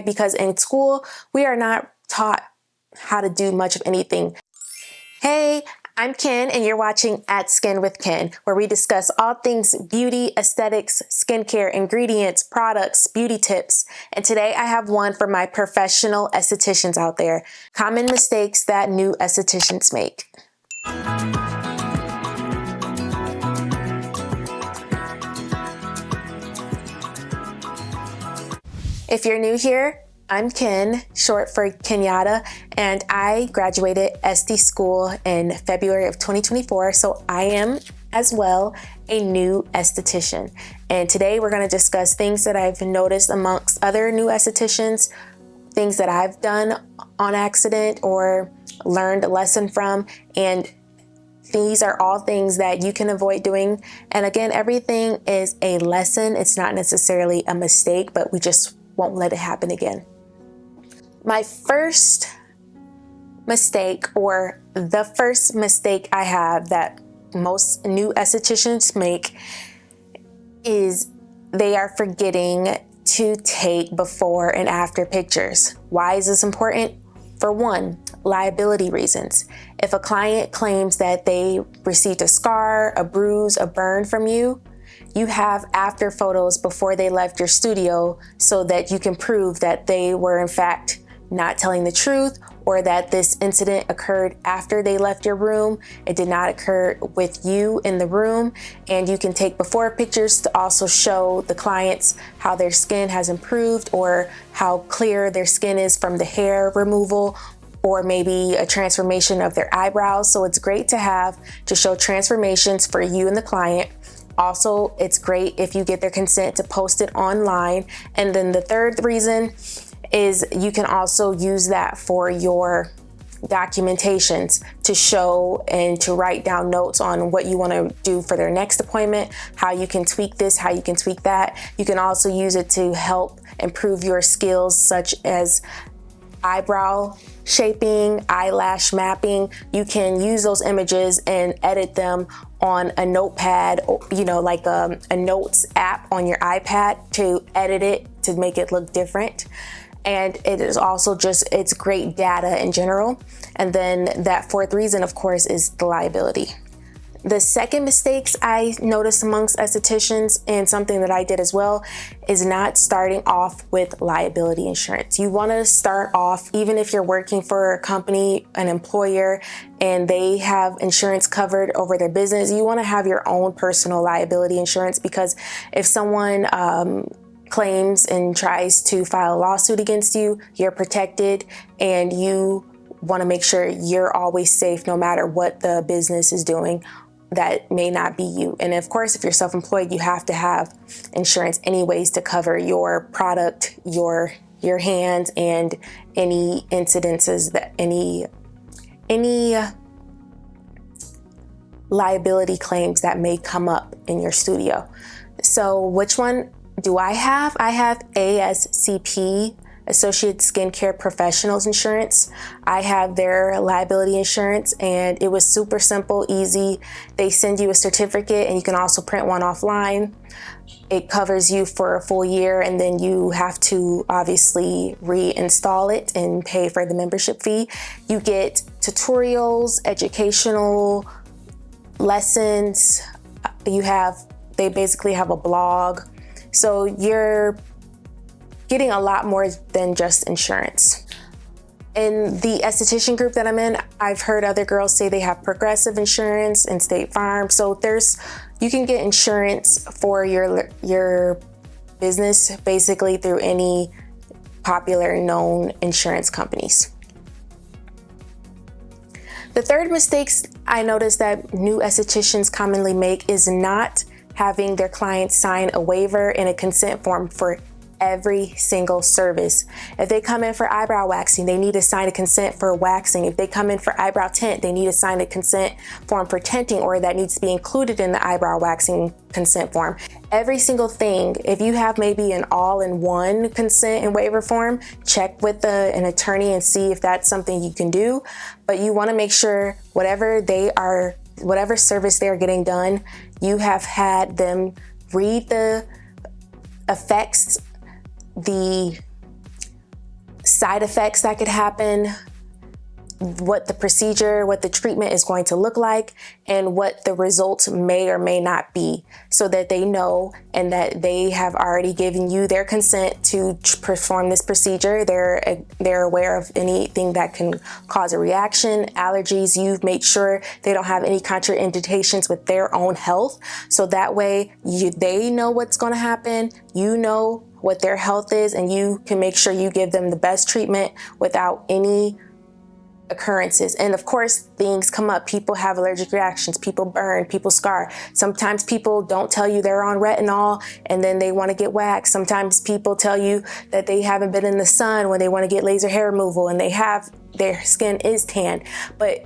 because in school, we are not taught how to do much of anything. Hey, I'm Ken, and you're watching At Skin with Ken, where we discuss all things beauty, aesthetics, skincare, ingredients, products, beauty tips. And today I have one for my professional estheticians out there. Common mistakes that new estheticians make. If you're new here, I'm Ken, short for Kenyatta, and I graduated Esty School in February of 2024, so I am as well a new esthetician. And today we're going to discuss things that I've noticed amongst other new estheticians, things that I've done on accident or learned a lesson from, and these are all things that you can avoid doing. And again, everything is a lesson. It's not necessarily a mistake, but we just won't let it happen again. My first mistake, or the first mistake I have that most new estheticians make, is they are forgetting to take before and after pictures. Why is this important? For one, liability reasons. If a client claims that they received a scar, a bruise, a burn from you, you have after photos before they left your studio so that you can prove that they were in fact not telling the truth, or that this incident occurred after they left your room. It did not occur with you in the room. And you can take before pictures to also show the clients how their skin has improved, or how clear their skin is from the hair removal, or maybe a transformation of their eyebrows. So it's great to have to show transformations for you and the client. Also, it's great if you get their consent to post it online. And then the third reason is you can also use that for your documentations to show and to write down notes on what you want to do for their next appointment, how you can tweak this, how you can tweak that. You can also use it to help improve your skills, such as eyebrow shaping, eyelash mapping. You can use those images and edit them on a notepad, like a notes app on your iPad, to edit it to make it look different. And it is also it's great data in general. And then that fourth reason, of course, is the liability. The second mistakes I noticed amongst estheticians, and something that I did as well, is not starting off with liability insurance. You want to start off, even if you're working for a company, an employer, and they have insurance covered over their business, you want to have your own personal liability insurance, because if someone claims and tries to file a lawsuit against you, you're protected, and you want to make sure you're always safe no matter what the business is doing that may not be you. And of course, if you're self-employed, you have to have insurance anyways to cover your product, your hands, and any incidences, that any liability claims that may come up in your studio. So which one do I have? I have ASCP, Associate Skincare Professionals Insurance. I have their liability insurance, and it was super simple, easy. They send you a certificate, and you can also print one offline. It covers you for a full year, and then you have to obviously reinstall it and pay for the membership fee. You get tutorials, educational lessons. They basically have a blog. So you're getting a lot more than just insurance. In the esthetician group that I'm in, I've heard other girls say they have Progressive Insurance and State Farm. So you can get insurance for your business basically through any popular known insurance companies. The third mistakes I noticed that new estheticians commonly make is not having their clients sign a waiver and a consent form for every single service. If they come in for eyebrow waxing, they need to sign a consent for waxing. If they come in for eyebrow tint, they need to sign a consent form for tinting, or that needs to be included in the eyebrow waxing consent form. Every single thing. If you have maybe an all-in-one consent and waiver form, check with an attorney and see if that's something you can do. But you want to make sure whatever service they're getting done, you have had them read the effects, the side effects that could happen, what the procedure, what the treatment is going to look like, and what the results may or may not be, so that they know and that they have already given you their consent to perform this procedure. They're aware of anything that can cause a reaction, allergies. You've made sure they don't have any contraindications with their own health. So that way they know what's going to happen. You know what their health is, and you can make sure you give them the best treatment without any occurrences. And of course, things come up. People have allergic reactions, people burn, people scar. Sometimes people don't tell you they're on retinol and then they want to get waxed. Sometimes people tell you that they haven't been in the sun when they want to get laser hair removal and their skin is tan. But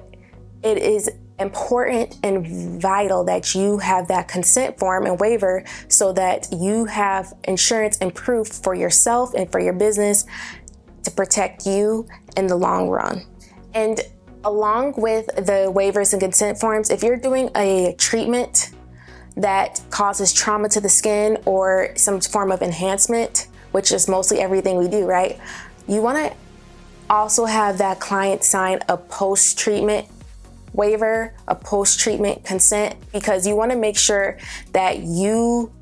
it is important and vital that you have that consent form and waiver so that you have insurance and proof for yourself and for your business to protect you in the long run. And along with the waivers and consent forms, if you're doing a treatment that causes trauma to the skin or some form of enhancement, which is mostly everything we do, right? You want to also have that client sign a post-treatment waiver, a post-treatment consent, because you want to make sure that you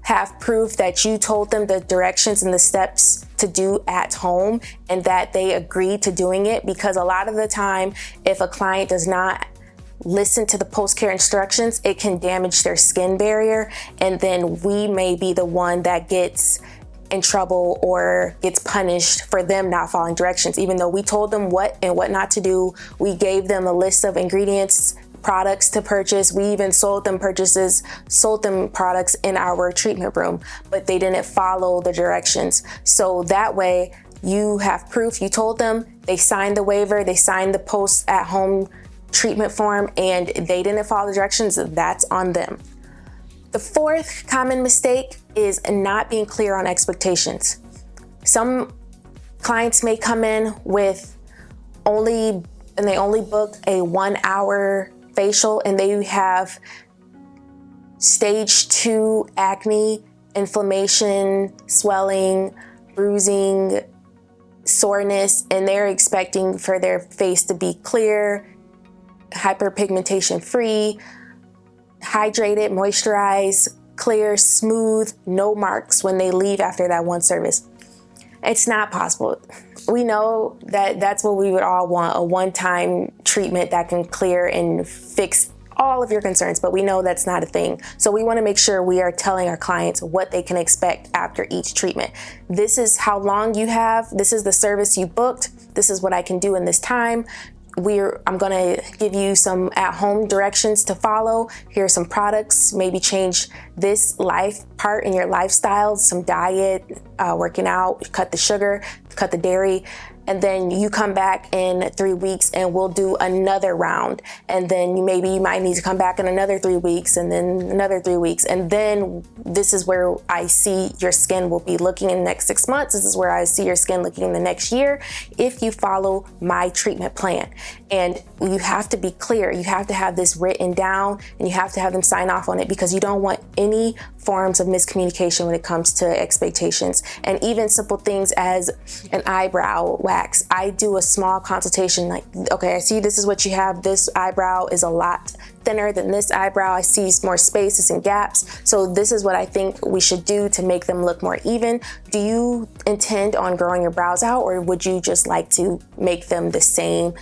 have proof that you told them the directions and the steps to do at home and that they agreed to doing it. Because a lot of the time, if a client does not listen to the post-care instructions, it can damage their skin barrier, and then we may be the one that gets in trouble or gets punished for them not following directions. Even though we told them what and what not to do, we gave them a list of ingredients, products to purchase. We even sold them products in our treatment room, but they didn't follow the directions. So that way you have proof. You told them, they signed the waiver, they signed the post at home treatment form, and they didn't follow the directions. That's on them. The fourth common mistake is not being clear on expectations. Some clients may come in with only book a 1 hour facial and they have stage 2 acne, inflammation, swelling, bruising, soreness, and they're expecting for their face to be clear, hyperpigmentation free, hydrated, moisturized, clear, smooth, no marks when they leave after that one service. It's not possible. We know that that's what we would all want, a one-time treatment that can clear and fix all of your concerns, but we know that's not a thing. So we want to make sure we are telling our clients what they can expect after each treatment. This is how long you have. This is the service you booked. This is what I can do in this time. I'm going to give you some at-home directions to follow. Here are some products, maybe change this life part in your lifestyle, some diet, working out, cut the sugar, cut the dairy. And then you come back in 3 weeks and we'll do another round. And then you might need to come back in another 3 weeks and then another 3 weeks. And then this is where I see your skin will be looking in the next 6 months. This is where I see your skin looking in the next year if you follow my treatment plan. And you have to be clear. You have to have this written down and you have to have them sign off on it, because you don't want any forms of miscommunication when it comes to expectations. And even simple things as an eyebrow wax. I do a small consultation like, okay, I see this is what you have. This eyebrow is a lot thinner than this eyebrow. I see more spaces and gaps. So this is what I think we should do to make them look more even. Do you intend on growing your brows out, or would you just like to make them the same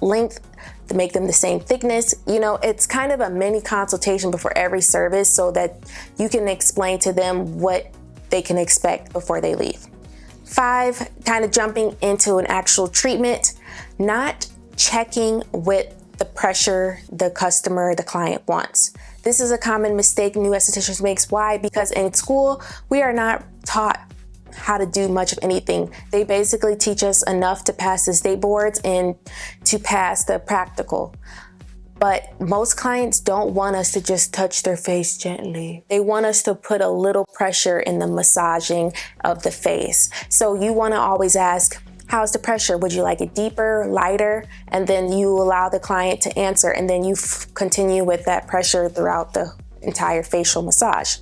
length, to make them the same thickness? You know, it's kind of a mini consultation before every service so that you can explain to them what they can expect before they leave. 5, kind of jumping into an actual treatment, not checking with the pressure the client wants. This is a common mistake new estheticians makes. Why? Because in school, we are not taught how to do much of anything. They basically teach us enough to pass the state boards and to pass the practical. But most clients don't want us to just touch their face gently. They want us to put a little pressure in the massaging of the face. So you want to always ask, how's the pressure? Would you like it deeper, lighter? And then you allow the client to answer, and then you continue with that pressure throughout the entire facial massage.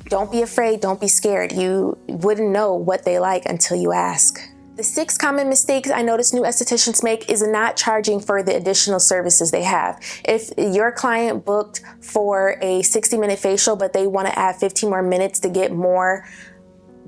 Don't be afraid, don't be scared. You wouldn't know what they like until you ask. The 6 common mistakes I notice new estheticians make is not charging for the additional services they have. If your client booked for a 60-minute facial, but they want to add 15 more minutes to get more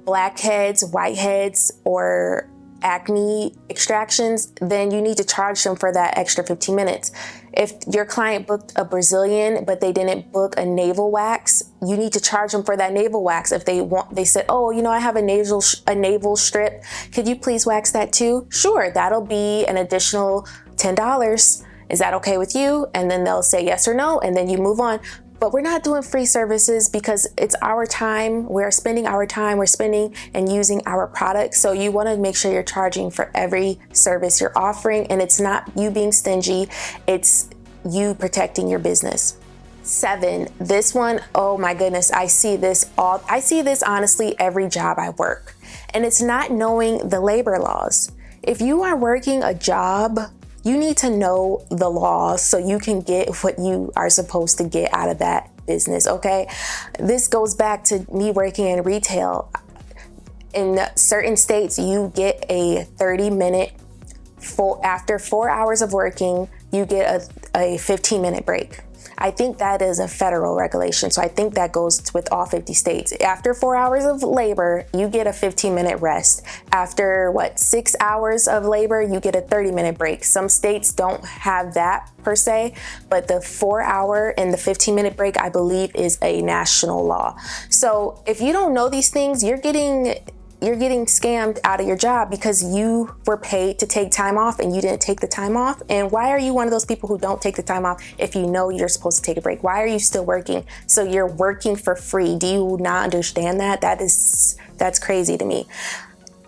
blackheads, whiteheads, or acne extractions, then you need to charge them for that extra 15 minutes. If your client booked a Brazilian, but they didn't book a navel wax, you need to charge them for that navel wax. If they said, oh, I have a navel strip. Could you please wax that too? Sure, that'll be an additional $10. Is that okay with you? And then they'll say yes or no, and then you move on. But we're not doing free services because it's our time. We're spending our time. We're spending and using our products. So you want to make sure you're charging for every service you're offering. And it's not you being stingy. It's you protecting your business. 7, this one, oh my goodness, I see this honestly every job I work. And it's not knowing the labor laws. If you are working a job, you need to know the laws so you can get what you are supposed to get out of that business, okay? This goes back to me working in retail. In certain states, you get a 30-minute, after 4 hours of working, you get a 15-minute break. I think that is a federal regulation, so I think that goes with all 50 states. After 4 hours of labor, you get a 15-minute rest. After 6 hours of labor, you get a 30-minute break. Some states don't have that per se, but the 4-hour and the 15-minute break, I believe, is a national law. So if you don't know these things, you're getting scammed out of your job because you were paid to take time off and you didn't take the time off. And why are you one of those people who don't take the time off if you know you're supposed to take a break? Why are you still working? So you're working for free. Do you not understand that? That's crazy to me.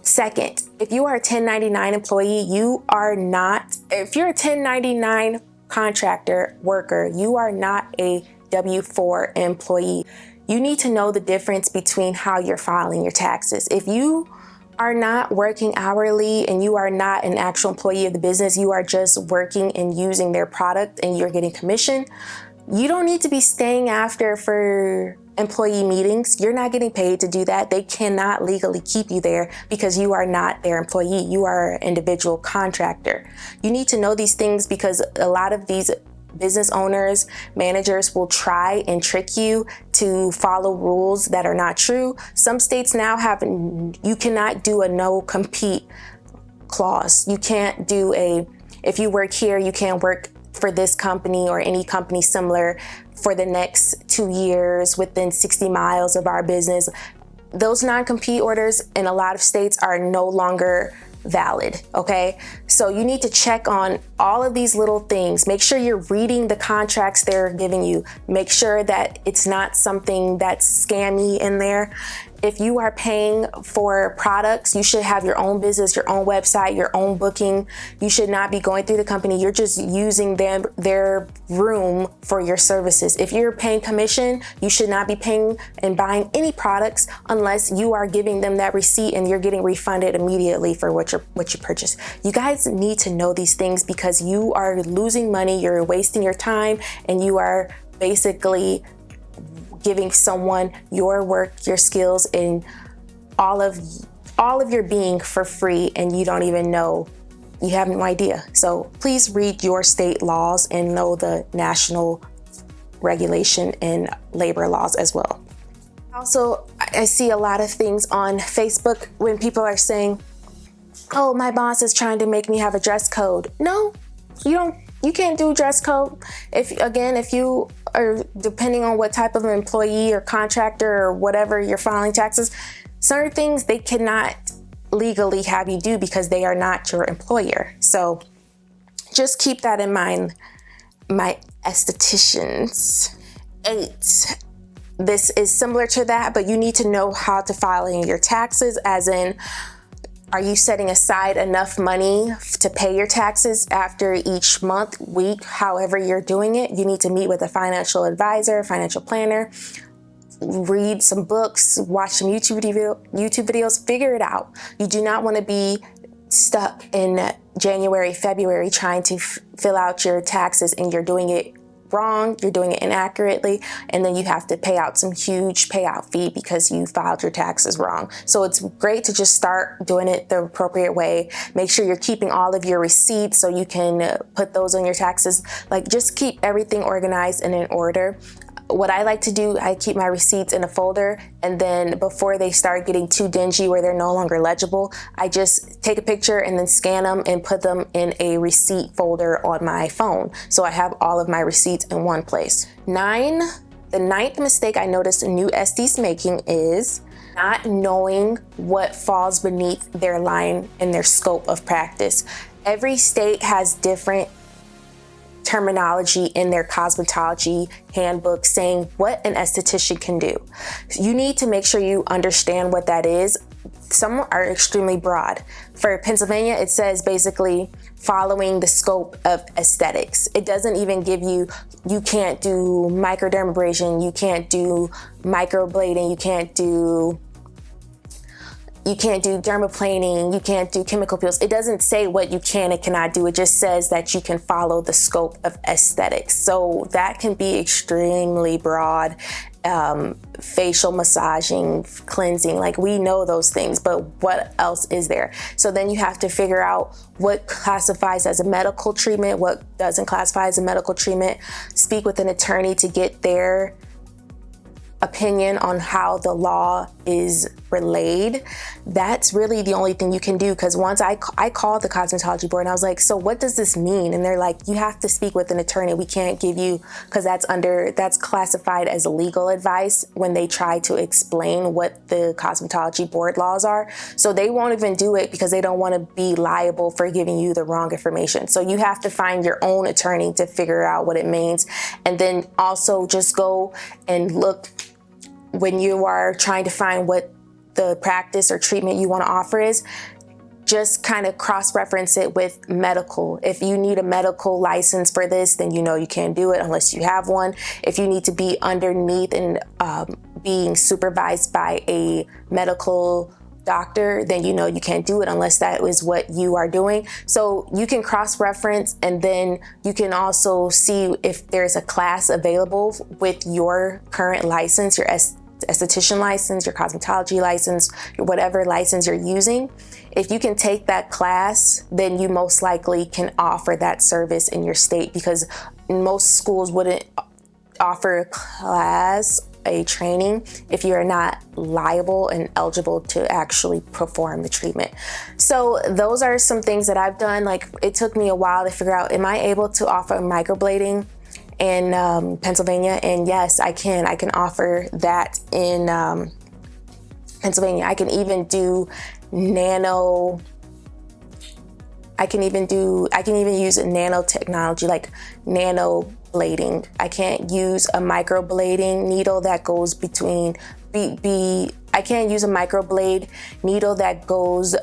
Second, if you are a 1099 employee, if you're a 1099 contractor worker, you are not a W-4 employee. You need to know the difference between how you're filing your taxes. If you are not working hourly and you are not an actual employee of the business, you are just working and using their product and you're getting commission, you don't need to be staying after for employee meetings. You're not getting paid to do that. They cannot legally keep you there because you are not their employee. You are an individual contractor. You need to know these things because a lot of these business owners, managers will try and trick you to follow rules that are not true. Some states now you cannot do a no compete clause. You can't do if you work here, you can't work for this company or any company similar for the next 2 years within 60 miles of our business. Those non-compete orders in a lot of states are no longer valid, okay? So you need to check on all of these little things. Make sure you're reading the contracts they're giving you. Make sure that it's not something that's scammy in there. If you are paying for products, you should have your own business, your own website, your own booking. You should not be going through the company. You're just using their room for your services. If you're paying commission, you should not be paying and buying any products unless you are giving them that receipt and you're getting refunded immediately for what you purchased. You guys need to know these things because you are losing money, you're wasting your time, and you are basically giving someone your work, your skills, and all of your being for free, and you don't even know. You have no idea. So please read your state laws and know the national regulation and labor laws as well. Also, I see a lot of things on Facebook when people are saying, oh, my boss is trying to make me have a dress code. No, you can't do dress code. If you are, depending on what type of employee or contractor or whatever you're filing taxes, certain things they cannot legally have you do because they are not your employer. So just keep that in mind, my estheticians. 8, this is similar to that, but you need to know how to file in your taxes, as in, are you setting aside enough money to pay your taxes after each month, week, however you're doing it? You need to meet with a financial advisor, financial planner, read some books, watch some YouTube videos, figure it out. You do not want to be stuck in January, February trying to fill out your taxes and you're doing it wrong, you're doing it inaccurately, and then you have to pay out some huge payout fee because you filed your taxes wrong. So it's great to just start doing it the appropriate way. Make sure you're keeping all of your receipts so you can put those on your taxes. Like, just keep everything organized and in order. What I like to do, I keep my receipts in a folder, and then before they start getting too dingy where they're no longer legible, I just take a picture and then scan them and put them in a receipt folder on my phone. So I have all of my receipts in one place. The ninth mistake I noticed new SDs making is not knowing what falls beneath their line and their scope of practice. Every state has different terminology in their cosmetology handbook saying what an esthetician can do. You need to make sure you understand what that is. Some are extremely broad. For Pennsylvania, it says basically following the scope of aesthetics. It doesn't even give you can't do microdermabrasion, you can't do microblading, you can't do dermaplaning, you can't do chemical peels. It doesn't say what you can and cannot do. It just says that you can follow the scope of aesthetics. So that can be extremely broad. Facial massaging, cleansing, like, we know those things, but what else is there? So then you have to figure out what classifies as a medical treatment, what doesn't classify as a medical treatment. Speak with an attorney to get their opinion on how the law is relayed. That's really the only thing you can do, because once I called the cosmetology board and I was like, so what does this mean? And they're like, you have to speak with an attorney. We can't give you, because that's classified as legal advice when they try to explain what the cosmetology board laws are. So they won't even do it because they don't want to be liable for giving you the wrong information. So you have to find your own attorney to figure out what it means. And then also just go and look when you are trying to find what the practice or treatment you want to offer is. Just kind of cross-reference it with medical. If you need a medical license for this, then you know you can't do it unless you have one. If you need to be underneath and being supervised by a medical doctor, then you know you can't do it unless that is what you are doing. So you can cross-reference, and then you can also see if there's a class available with your current license, your esthetician license, your cosmetology license, whatever license you're using. If you can take that class, then you most likely can offer that service in your state, because most schools wouldn't offer a training if you're not liable and eligible to actually perform the treatment. So those are some things that I've done. Like, it took me a while to figure out, am I able to offer microblading in Pennsylvania? And yes, I can offer that in Pennsylvania. I can even do I can even use nanotechnology, like nano blading. I can't use a microblading needle that goes between I can't use a microblade needle that goes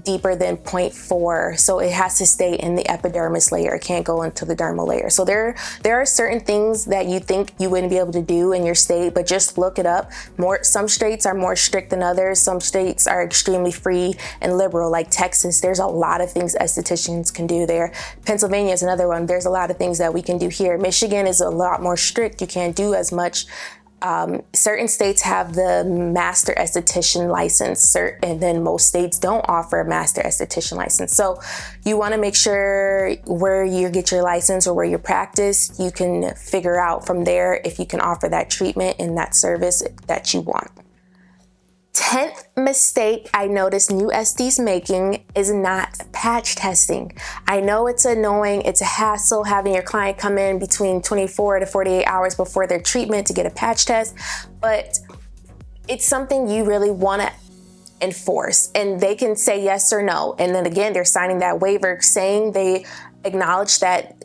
deeper than 0.4, so it has to stay in the epidermis layer. It can't go into the dermal layer. So there are certain things that you think you wouldn't be able to do in your state, but just look it up. Some states are more strict than others. Some states are extremely free and liberal, like Texas. There's a lot of things estheticians can do there. Pennsylvania is another one. There's a lot of things that we can do here. Michigan is a lot more strict. You can't do as much. Certain states have the master esthetician license, and then most states don't offer a master esthetician license. So you want to make sure where you get your license or where you practice, you can figure out from there if you can offer that treatment and that service that you want. 10th mistake I noticed new SDs making is not patch testing. I know it's annoying, it's a hassle having your client come in between 24 to 48 hours before their treatment to get a patch test, but it's something you really want to enforce, and they can say yes or no. And then again, they're signing that waiver saying they acknowledge that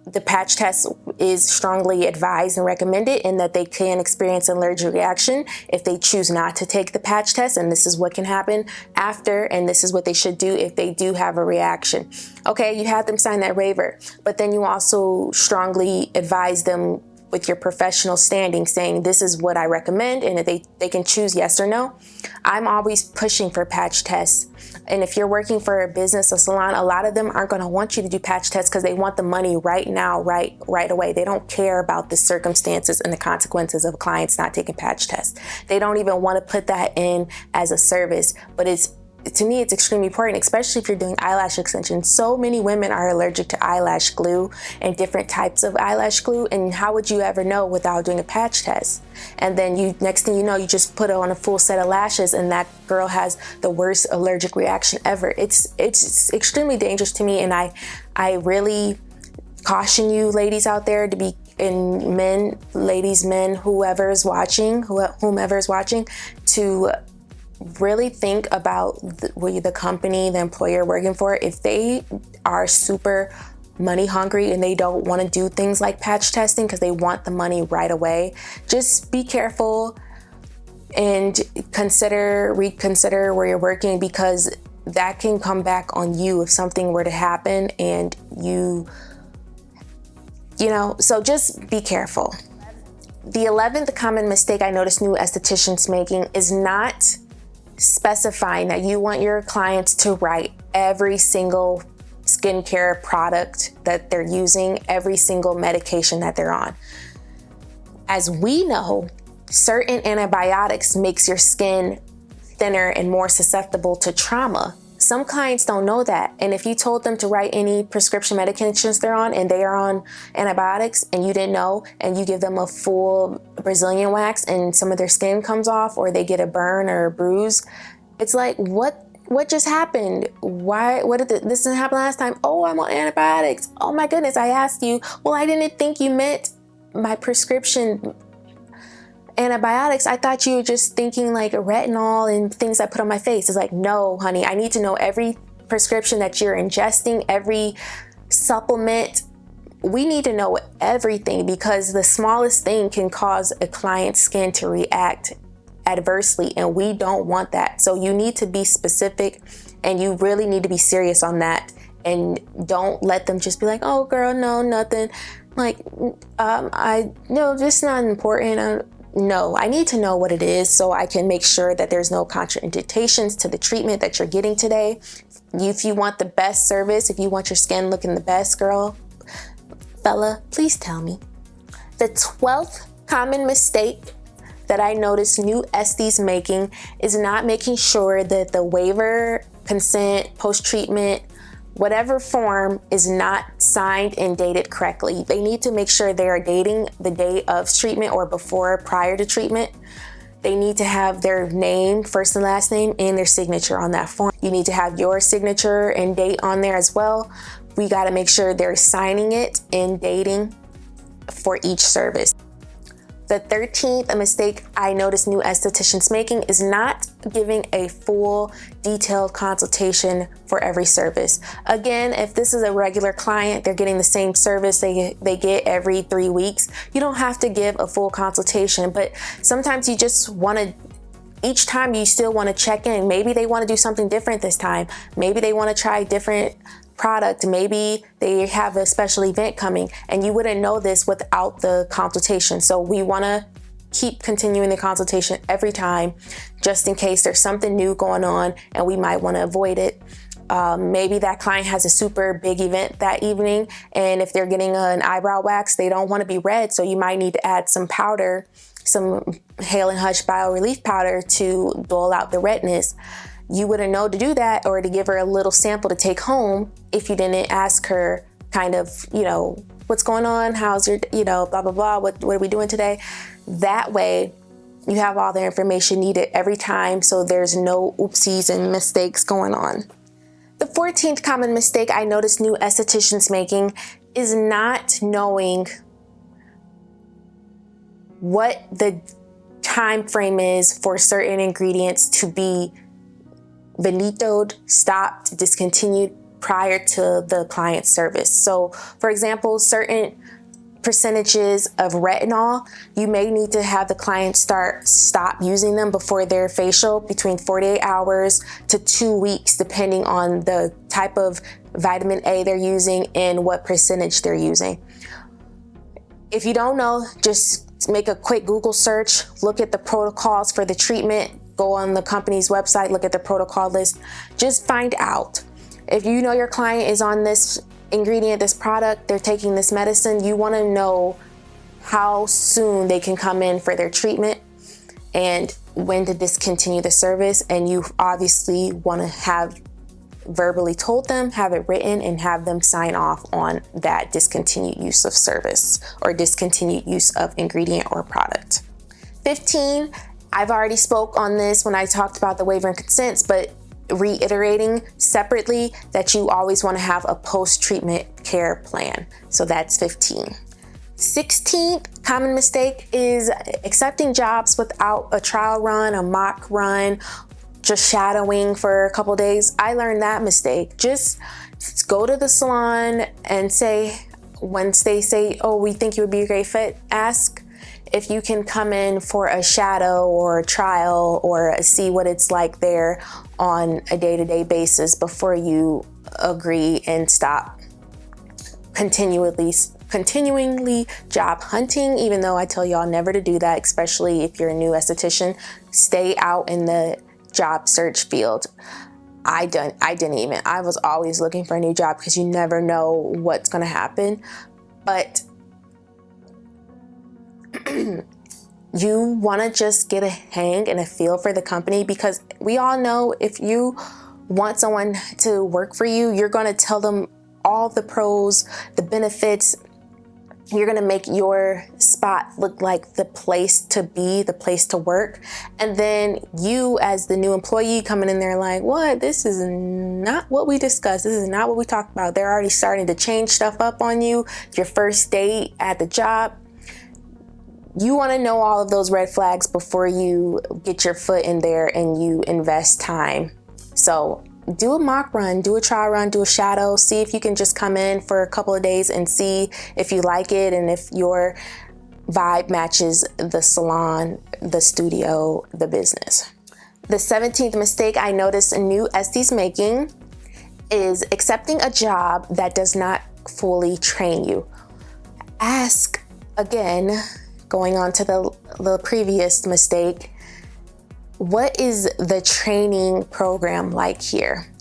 the patch test is strongly advised and recommended, and that they can experience an allergic reaction if they choose not to take the patch test. And this is what can happen after, and this is what they should do if they do have a reaction. Okay, you have them sign that waiver, but then you also strongly advise them with your professional standing saying this is what I recommend, and if they can choose yes or no. I'm always pushing for patch tests. And if you're working for a business, a salon, a lot of them aren't going to want you to do patch tests because they want the money right now, right away. They don't care about the circumstances and the consequences of clients not taking patch tests. They don't even want to put that in as a service, but to me, it's extremely important, especially if you're doing eyelash extensions. So many women are allergic to eyelash glue and different types of eyelash glue. And how would you ever know without doing a patch test? And then next thing you know, you just put on a full set of lashes and that girl has the worst allergic reaction ever. It's extremely dangerous to me. And I really caution you ladies out there to be, and men, ladies, men, whomever is watching, to really think about the company, the employer working for. If they are super money hungry and they don't want to do things like patch testing because they want the money right away, just be careful and reconsider where you're working, because that can come back on you if something were to happen and so just be careful. The 11th common mistake I noticed new estheticians making is not specifying that you want your clients to write every single skincare product that they're using, every single medication that they're on. As we know, certain antibiotics makes your skin thinner and more susceptible to trauma. Some clients don't know that. And if you told them to write any prescription medications they're on and they are on antibiotics and you didn't know, and you give them a full Brazilian wax and some of their skin comes off, or they get a burn or a bruise, it's like, what just happened? This didn't happen last time? Oh, I'm on antibiotics. Oh my goodness, I asked you. Well, I didn't think you meant my prescription antibiotics. I thought you were just thinking like retinol and things I put on my face. It's like, no, honey, I need to know every prescription that you're ingesting, every supplement. We need to know everything, because the smallest thing can cause a client's skin to react adversely, and we don't want that. So you need to be specific, and you really need to be serious on that, and don't let them just be like, oh girl, no, nothing. Like, this is not important. No, I need to know what it is so I can make sure that there's no contraindications to the treatment that you're getting today. If you want the best service, if you want your skin looking the best, fella, please tell me. The 12th common mistake that I noticed new esties making is not making sure that the waiver, consent, post-treatment, whatever form is not signed and dated correctly. They need to make sure they are dating the day of treatment or prior to treatment. They need to have their name, first and last name, and their signature on that form. You need to have your signature and date on there as well. We got to make sure they're signing it and dating for each service. The 13th mistake I noticed new estheticians making is not giving a full detailed consultation for every service. Again, if this is a regular client, they're getting the same service they get every 3 weeks, you don't have to give a full consultation, but sometimes you just want to, each time you still want to check in. Maybe they want to do something different this time. Maybe they want to try different product. Maybe they have a special event coming, and you wouldn't know this without the consultation. So we want to keep continuing the consultation every time, just in case there's something new going on and we might want to avoid it. Maybe that client has a super big event that evening, and if they're getting an eyebrow wax, they don't want to be red. So you might need to add some powder, some Hale and Hush Bio Relief powder to dull out the redness. You wouldn't know to do that or to give her a little sample to take home if you didn't ask her kind of, what's going on? How's your, blah, blah, blah. What are we doing today? That way you have all the information needed every time, so there's no oopsies and mistakes going on. The 14th common mistake I noticed new estheticians making is not knowing what the time frame is for certain ingredients to be finitoed, stopped, discontinued prior to the client's service. So, for example, certain percentages of retinol, you may need to have the client stop using them before their facial between 48 hours to 2 weeks, depending on the type of vitamin A they're using and what percentage they're using. If you don't know, just make a quick Google search, look at the protocols for the treatment, go on the company's website, look at the protocol list, just find out. If you know your client is on this ingredient, this product, they're taking this medicine, you want to know how soon they can come in for their treatment and when to discontinue the service. And you obviously want to have verbally told them, have it written, and have them sign off on that discontinued use of service or discontinued use of ingredient or product. 15, I've already spoke on this when I talked about the waiver and consents, but reiterating separately that you always want to have a post-treatment care plan. So that's 15. 16th common mistake is accepting jobs without a trial run, a mock run, just shadowing for a couple days. I learned that mistake. Just go to the salon and say, once they say, oh, we think you would be a great fit, ask if you can come in for a shadow or a trial or see what it's like there on a day-to-day basis before you agree and stop continuingly job hunting, even though I tell y'all never to do that, especially if you're a new esthetician. Stay out in the job search field. I was always looking for a new job because you never know what's going to happen. But you want to just get a hang and a feel for the company, because we all know if you want someone to work for you, you're going to tell them all the pros, the benefits. You're going to make your spot look like the place to be, the place to work. And then you, as the new employee, coming in there like, what? This is not what we discussed. This is not what we talked about. They're already starting to change stuff up on you. Your first day at the job. You want to know all of those red flags before you get your foot in there and you invest time. So do a mock run, do a trial run, do a shadow, see if you can just come in for a couple of days and see if you like it and if your vibe matches the salon, the studio, the business. The 17th mistake I noticed new esties making is accepting a job that does not fully train you. Ask again, going on to the previous mistake, what is the training program like here?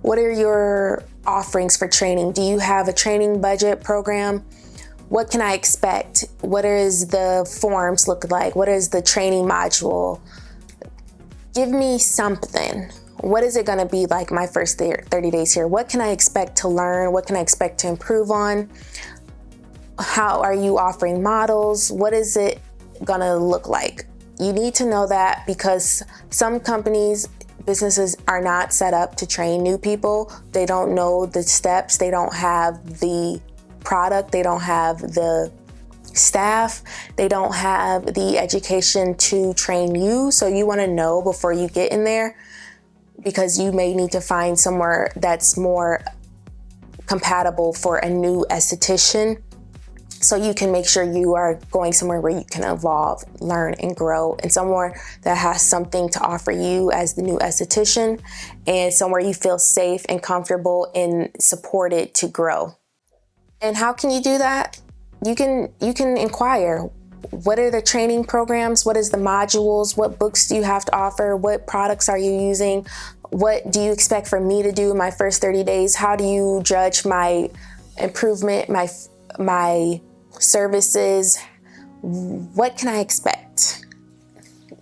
What are your offerings for training? Do you have a training budget program? What can I expect? What is the forms look like? What is the training module? Give me something. What is it going to be like my first 30 days here? What can I expect to learn? What can I expect to improve on? How are you offering models? What is it going to look like? You need to know that, because some companies, businesses are not set up to train new people. They don't know the steps. They don't have the product. They don't have the staff. They don't have the education to train you. So you want to know before you get in there, because you may need to find somewhere that's more compatible for a new esthetician. So you can make sure you are going somewhere where you can evolve, learn, and grow, and somewhere that has something to offer you as the new esthetician, and somewhere you feel safe and comfortable and supported to grow. And how can you do that? You can inquire. What are the training programs? What is the modules? What books do you have to offer? What products are you using? What do you expect from me to do in my first 30 days? How do you judge my improvement, my services? What can I expect?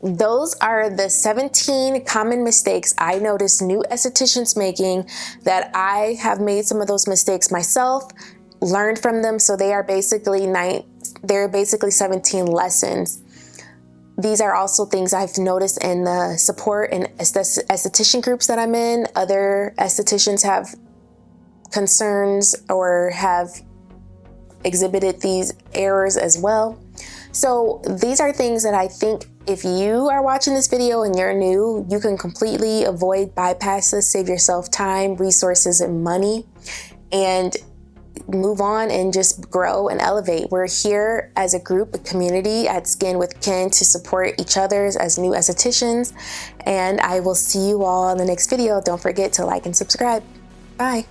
Those are the 17 common mistakes I noticed new estheticians making, that I have made some of those mistakes myself, learned from them. So they are basically 17 lessons. These are also things I've noticed in the support and esthetician groups that I'm in. Other estheticians have concerns or have exhibited these errors as well. So these are things that I think if you are watching this video and you're new, you can completely avoid, bypass this, save yourself time, resources, and money, and move on and just grow and elevate. We're here as a group, a community at Skin with Kin to support each other as new estheticians. And I will see you all in the next video. Don't forget to like and subscribe. Bye.